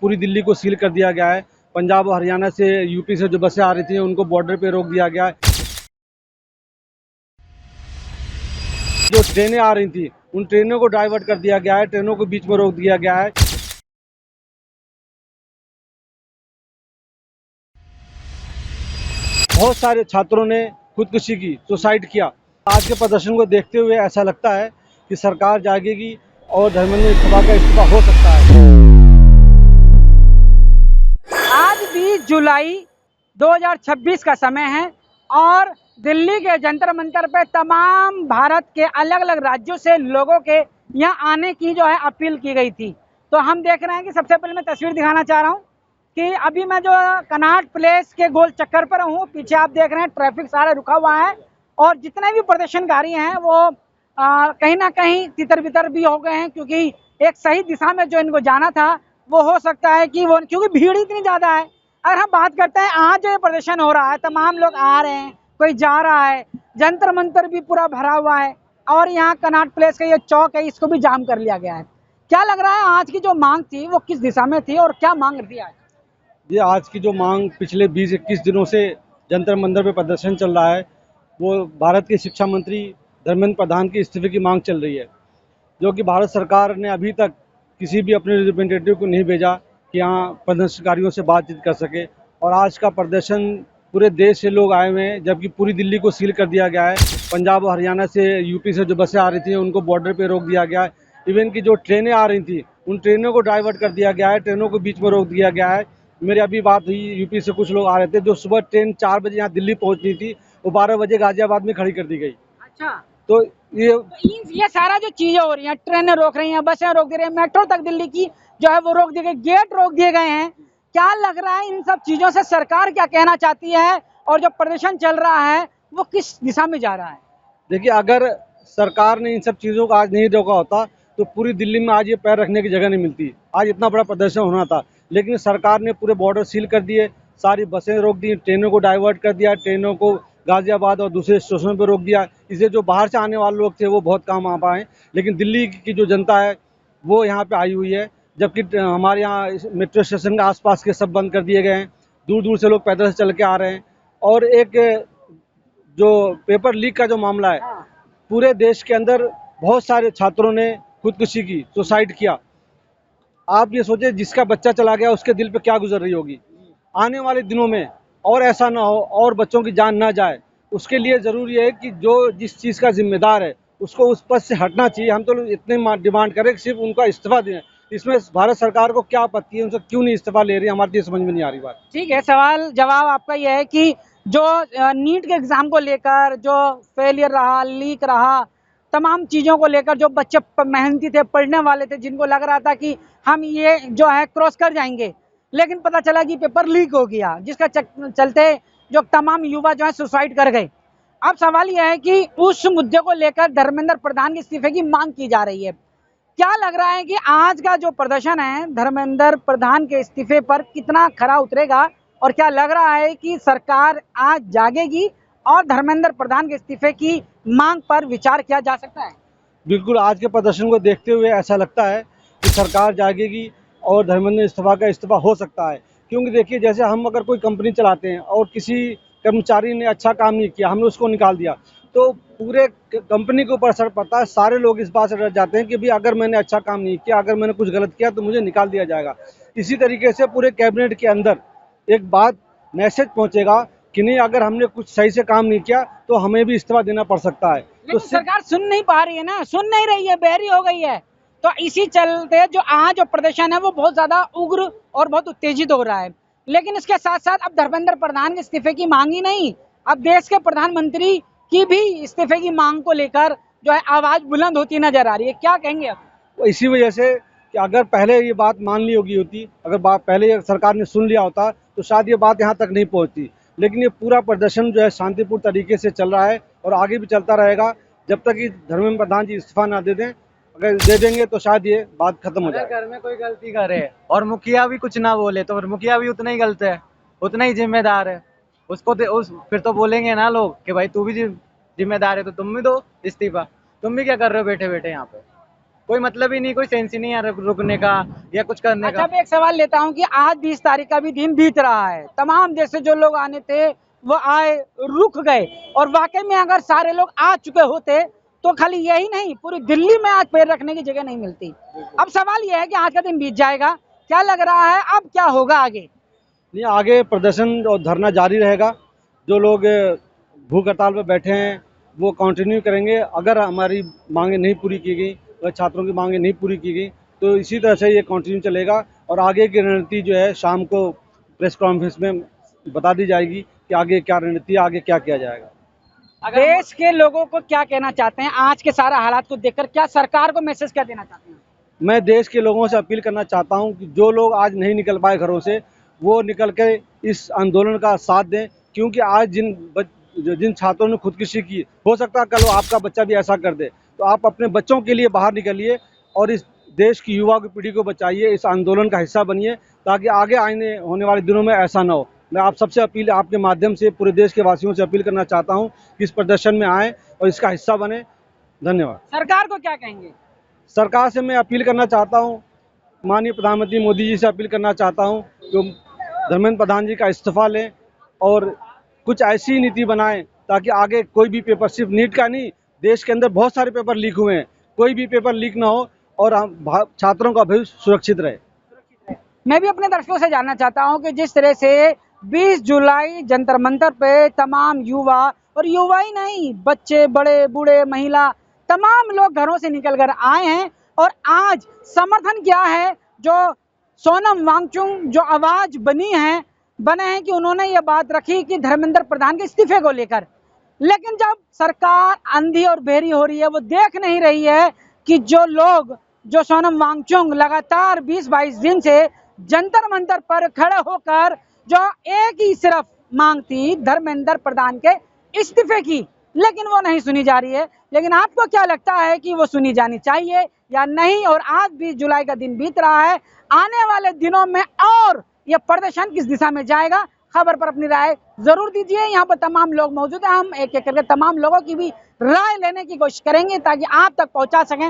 पूरी दिल्ली को सील कर दिया गया है। पंजाब और हरियाणा से, यूपी से जो बसें आ रही थी उनको बॉर्डर पे रोक दिया गया है। जो ट्रेनें आ रही थी उन ट्रेनों को डाइवर्ट कर दिया गया है, ट्रेनों को बीच में रोक दिया गया है। बहुत सारे छात्रों ने खुदकुशी की, सुसाइड किया। आज के प्रदर्शन को देखते हुए ऐसा लगता है कि सरकार जागेगी और धर्मेंद्र सभा का इस्तीफा हो सकता है। आज 20 जुलाई 2026 का समय है और दिल्ली के जंतर मंतर पे तमाम भारत के अलग अलग राज्यों से लोगों के यहाँ आने की जो है अपील की गई थी। तो हम देख रहे हैं कि सबसे पहले मैं तस्वीर दिखाना चाह रहा हूँ कि अभी मैं जो कनॉट प्लेस के गोल चक्कर पर हूँ, पीछे आप देख रहे हैं ट्रैफिक सारा रुका हुआ है और जितने भी प्रदर्शनकारी हैं वो कहीं ना कहीं तितर बितर भी हो गए हैं, क्योंकि एक सही दिशा में जो इनको जाना था वो हो सकता है कि वो, क्योंकि भीड़ इतनी ज़्यादा है। अगर हम बात करते हैं आज जो ये प्रदर्शन हो रहा है, तमाम लोग आ रहे हैं, कोई जा रहा है, जंतर मंतर भी पूरा भरा हुआ है और यहाँ कनॉट प्लेस का ये चौक है, इसको भी जाम कर लिया गया है। क्या लग रहा है आज की जो मांग थी वो किस दिशा में थी और क्या मांग थी आज? ये आज की जो मांग पिछले 20-21 दिनों से जंतर मंतर पे प्रदर्शन चल रहा है, वो भारत के शिक्षा मंत्री धर्मेंद्र प्रधान के इस्तीफे की मांग चल रही है, जो कि भारत सरकार ने अभी तक किसी भी अपने रिप्रेजेंटेटिव को नहीं भेजा कि यहाँ प्रदर्शनकारियों से बातचीत कर सके। और आज का प्रदर्शन पूरे देश से लोग आए हुए हैं, जबकि पूरी दिल्ली को सील कर दिया गया है। पंजाब और हरियाणा से, यूपी से जो बसें आ रही थी उनको बॉर्डर पे रोक दिया गया है। इवन की जो ट्रेनें आ रही थी उन ट्रेनों को डाइवर्ट कर दिया गया है, ट्रेनों को बीच में रोक दिया गया है। मेरी अभी बात हुई, यूपी से कुछ लोग आ रहे थे, जो सुबह ट्रेन 4 बजे यहाँ दिल्ली पहुँचनी थी वो 12 बजे गाजियाबाद में खड़ी कर दी गई। अच्छा, तो ये सारा जो चीजें हो रही हैं, ट्रेनें रोक रही हैं, बसें रोक दे रही हैं, मेट्रो तक दिल्ली की जो है वो रोक दी गई, गेट रोक दिए गए हैं। क्या लग रहा है इन सब चीजों से सरकार क्या कहना चाहती है और जो प्रदर्शन चल रहा है वो किस दिशा में जा रहा है? देखिए, अगर सरकार ने इन सब चीज़ों को आज नहीं रोका होता तो पूरी दिल्ली में आज ये पैर रखने की जगह नहीं मिलती, आज इतना बड़ा प्रदर्शन होना था। लेकिन सरकार ने पूरे बॉर्डर सील कर दिए, सारी बसें रोक दी, ट्रेनों को डाइवर्ट कर दिया, ट्रेनों को गाज़ियाबाद और दूसरे स्टेशनों पर रोक दिया। इससे जो बाहर से आने वाले लोग थे वो बहुत कम आ पाए, लेकिन दिल्ली की जो जनता है वो यहाँ पे आई हुई है। जबकि हमारे यहाँ मेट्रो स्टेशन के आसपास के सब बंद कर दिए गए हैं, दूर दूर से लोग पैदल से चल के आ रहे हैं। और एक जो पेपर लीक का जो मामला है, पूरे देश के अंदर बहुत सारे छात्रों ने खुदकुशी की, सुसाइड किया। आप ये सोचिए, जिसका बच्चा चला गया उसके दिल पे क्या गुजर रही होगी। आने वाले दिनों में और ऐसा ना हो और बच्चों की जान ना जाए, उसके लिए ज़रूरी है कि जो जिस चीज़ का जिम्मेदार है उसको उस पद से हटना चाहिए। हम तो इतने डिमांड करें कि सिर्फ उनका इस्तीफा दें। इसमें भारत सरकार को क्या आपत्ति है, उनसे क्यों नहीं इस्तीफा ले रही है, हमारी समझ में नहीं आ रही बात। ठीक है, सवाल जवाब आपका यह है कि जो नीट के एग्जाम को लेकर जो फेलियर रहा, लीक रहा, तमाम चीज़ों को लेकर जो बच्चे मेहनती थे, पढ़ने वाले थे, जिनको लग रहा था कि हम ये जो है क्रॉस कर जाएंगे, लेकिन पता चला कि पेपर लीक हो गया, जिसका चलते जो तमाम युवा जो है सुसाइड कर गए। अब सवाल यह है कि उस मुद्दे को लेकर धर्मेंद्र प्रधान के इस्तीफे की मांग की जा रही है। क्या लग रहा है कि आज का जो प्रदर्शन है धर्मेंद्र प्रधान के इस्तीफे पर कितना खरा उतरेगा और क्या लग रहा है कि सरकार आज जागेगी और धर्मेंद्र प्रधान के इस्तीफे की मांग पर विचार किया जा सकता है? बिल्कुल, आज के प्रदर्शन को देखते हुए ऐसा लगता है कि सरकार जागेगी और धर्मेंद्र सभा का इस्तीफा हो सकता है। क्योंकि देखिए, जैसे हम अगर कोई कंपनी चलाते हैं और किसी कर्मचारी ने अच्छा काम नहीं किया, हमने उसको निकाल दिया, तो पूरे कंपनी के ऊपर असर पड़ता है। सारे लोग इस बात से डर जाते हैं कि भाई अगर मैंने अच्छा काम नहीं किया, अगर मैंने कुछ गलत किया तो मुझे निकाल दिया जाएगा। इसी तरीके से पूरे कैबिनेट के अंदर एक बात, मैसेज पहुँचेगा कि नहीं, अगर हमने कुछ सही से काम नहीं किया तो हमें भी इस्तीफा देना पड़ सकता है। लेकिन सरकार सुन नहीं पा रही है ना, सुन नहीं रही है, बहरी हो गई है। तो इसी चलते जो आज जो प्रदर्शन है वो बहुत ज्यादा उग्र और बहुत उत्तेजित हो रहा है। लेकिन इसके साथ साथ अब धर्मेंद्र प्रधान के इस्तीफे की मांग ही नहीं, अब देश के प्रधानमंत्री की भी इस्तीफे की मांग को लेकर जो है आवाज बुलंद होती नजर आ रही है। क्या कहेंगे आप? तो इसी वजह से कि अगर पहले ये बात मान ली होगी होती, अगर बात पहले सरकार ने सुन लिया होता तो शायद ये बात यहाँ तक नहीं पहुँचती। लेकिन ये पूरा प्रदर्शन जो है शांतिपूर्ण तरीके से चल रहा है और आगे भी चलता रहेगा जब तक कि धर्मेंद्र प्रधान जी इस्तीफा ना दे दें। अगर दे देंगे तो शायद ये बात खत्म हो जाए। घर में कोई गलती करे और मुखिया भी कुछ ना बोले तो फिर मुखिया भी उतना ही गलत है, उतना ही जिम्मेदार है। उसको फिर तो बोलेंगे ना लोग कि भाई तू भी जिम्मेदार है तो तुम भी दो इस्तीफा। तुम भी क्या कर रहे हो बैठे बैठे यहाँ पे? कोई मतलब ही नहीं, कोई सेंस ही नहीं है रुकने का या कुछ करने अच्छा, का। अब एक सवाल लेता हूँ कि आज 20 तारीख का भी दिन बीत रहा है, तमाम देश से जो लोग आने थे वो आए, रुक गए, और वाकई में अगर सारे लोग आ चुके होते तो खाली यही नहीं, पूरी दिल्ली में आज पैर रखने की जगह नहीं मिलती। अब सवाल यह है कि आज का दिन बीत जाएगा, क्या लग रहा है अब क्या होगा आगे? नहीं, आगे प्रदर्शन और धरना जारी रहेगा। जो लोग भूख हड़ताल पर बैठे हैं वो कंटिन्यू करेंगे। अगर हमारी मांगे नहीं पूरी की गई, अगर छात्रों की मांगे नहीं पूरी की गई, तो इसी तरह से ये कंटिन्यू चलेगा और आगे की रणनीति जो है शाम को प्रेस कॉन्फ्रेंस में बता दी जाएगी कि आगे क्या रणनीति, आगे क्या किया जाएगा। देश के लोगों को क्या कहना चाहते हैं आज के सारा हालात को देखकर? क्या सरकार को मैसेज क्या देना चाहते हैं? मैं देश के लोगों से अपील करना चाहता हूं कि जो लोग आज नहीं निकल पाए घरों से, वो निकल के इस आंदोलन का साथ दें, क्योंकि आज जिन छात्रों ने खुदकुशी की, हो सकता है कल वो आपका बच्चा भी ऐसा कर दे। तो आप अपने बच्चों के लिए बाहर निकलिए और इस देश की युवा की पीढ़ी को बचाइए, इस आंदोलन का हिस्सा बनिए, ताकि आगे आने होने वाले दिनों में ऐसा ना हो। मैं आप सबसे अपील, आपके माध्यम से पूरे देश के वासियों से अपील करना चाहता हूँ कि इस प्रदर्शन में आएँ और इसका हिस्सा बने। धन्यवाद। सरकार को क्या कहेंगे? सरकार से मैं अपील करना चाहता हूँ, माननीय प्रधानमंत्री मोदी जी से अपील करना चाहता हूँ कि धर्मेंद्र प्रधान जी का इस्तीफा लें और कुछ ऐसी नीति बनाएं ताकि आगे कोई भी पेपर, सिर्फ नीट का नहीं, देश के अंदर बहुत सारे पेपर लीक हुए हैं, कोई भी पेपर लीक ना हो और छात्रों का भविष्य सुरक्षित रहे। मैं भी अपने दर्शकों से जानना चाहता हूं कि जिस तरह से 20 जुलाई जंतर मंतर पे तमाम युवा, और युवा ही नहीं, बच्चे, बड़े, बूढ़े, महिला, तमाम लोग घरों से निकल कर आए हैं और आज समर्थन किया है जो सोनम वांगचुक जो आवाज बने हैं कि उन्होंने ये बात रखी कि धर्मेंद्र प्रधान के इस्तीफे को लेकर। लेकिन जब सरकार अंधी और बहरी हो रही है, वो देख नहीं रही है कि जो लोग, जो सोनम वांगचुक लगातार 20-22 दिन से जंतर मंतर पर खड़े होकर जो एक ही सिर्फ मांग थी धर्मेंद्र प्रधान के इस्तीफे की, लेकिन वो नहीं सुनी जा रही है। लेकिन आपको क्या लगता है कि वो सुनी जानी चाहिए या नहीं? और आज 20 जुलाई का दिन बीत रहा है, आने वाले दिनों में और ये प्रदर्शन किस दिशा में जाएगा? खबर पर अपनी राय जरूर दीजिए। यहाँ पर तमाम लोग मौजूद हैं, हम एक एक करके तमाम लोगों की भी राय लेने की कोशिश करेंगे ताकि आप तक पहुंचा सकें।